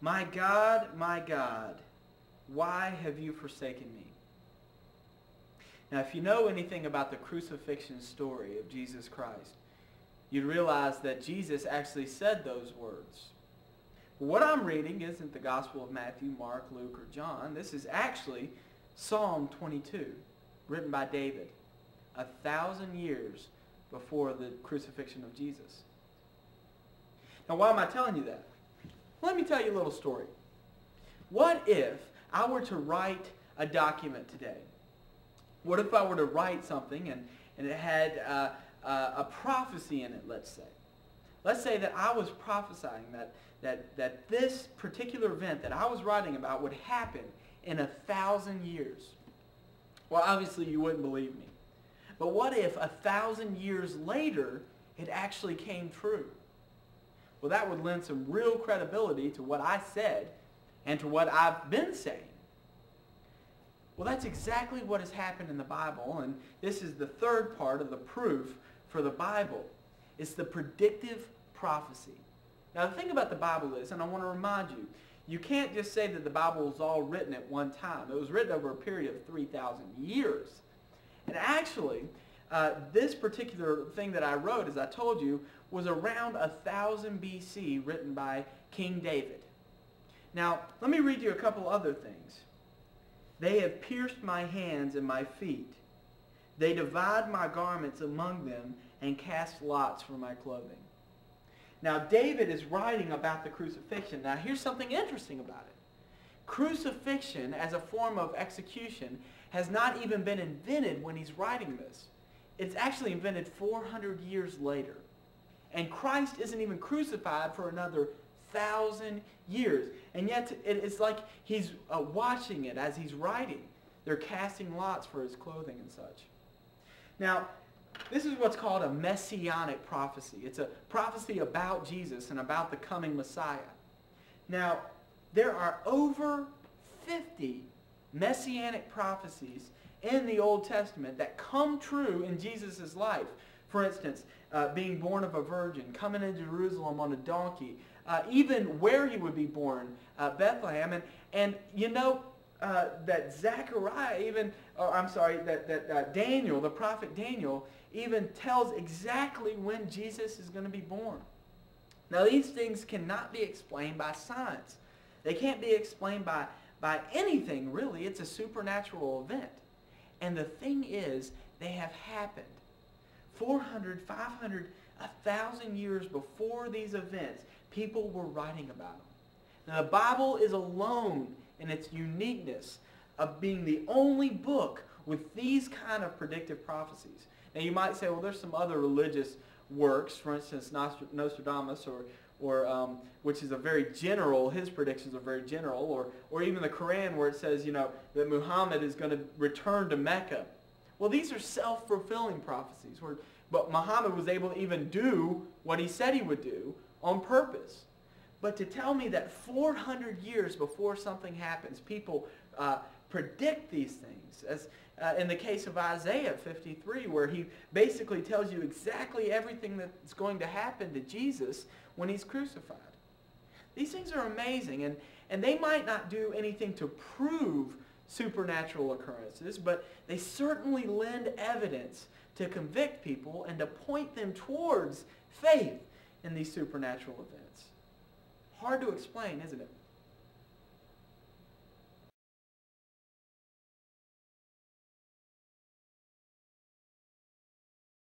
my God, why have you forsaken me? Now, if you know anything about the crucifixion story of Jesus Christ, you'd realize that Jesus actually said those words. What I'm reading isn't the Gospel of Matthew, Mark, Luke, or John. This is actually Psalm 22, written by David, 1,000 years before the crucifixion of Jesus. Now, why am I telling you that? Let me tell you a little story. What if I were to write a document today? What if I were to write something and it had a prophecy in it, let's say? Let's say that I was prophesying that this particular event that I was writing about would happen in 1,000 years. Well, obviously you wouldn't believe me. But what if 1,000 years later it actually came true? Well, that would lend some real credibility to what I said and to what I've been saying. Well, that's exactly what has happened in the Bible, and this is the third part of the proof for the Bible. It's the predictive prophecy. Now, the thing about the Bible is, and I want to remind you, you can't just say that the Bible was all written at one time. It was written over a period of 3,000 years. And actually, this particular thing that I wrote, as I told you, was around 1000 BC, written by King David. Now, let me read you a couple other things. They have pierced my hands and my feet. They divide my garments among them and cast lots for my clothing. Now, David is writing about the crucifixion. Now, here's something interesting about it. Crucifixion as a form of execution has not even been invented when he's writing this. It's actually invented 400 years later. And Christ isn't even crucified for another 1,000 years. And yet it's like he's watching it as he's writing. They're casting lots for his clothing and such. Now, this is what's called a messianic prophecy. It's a prophecy about Jesus and about the coming Messiah. Now, there are over 50 messianic prophecies in the Old Testament that come true in Jesus' life. For instance, being born of a virgin, coming into Jerusalem on a donkey, even where he would be born, Bethlehem. And you know that Zechariah even, that Daniel, the prophet Daniel, even tells exactly when Jesus is going to be born. Now, these things cannot be explained by science. They can't be explained by anything, really. It's a supernatural event. And the thing is, they have happened 400, 500, 1,000 years before these events. People were writing about them. Now, the Bible is alone in its uniqueness of being the only book with these kind of predictive prophecies. Now, you might say, well, there's some other religious works, for instance, Nostradamus, or which is a very general, his predictions are very general, or even the Quran where it says, you know, that Muhammad is going to return to Mecca. Well, these are self-fulfilling prophecies, but Muhammad was able to even do what he said he would do on purpose. But to tell me that 400 years before something happens, people predict these things, as in the case of Isaiah 53, where he basically tells you exactly everything that's going to happen to Jesus when he's crucified. These things are amazing, and they might not do anything to prove supernatural occurrences, but they certainly lend evidence to convict people and to point them towards faith in these supernatural events. Hard to explain, isn't it?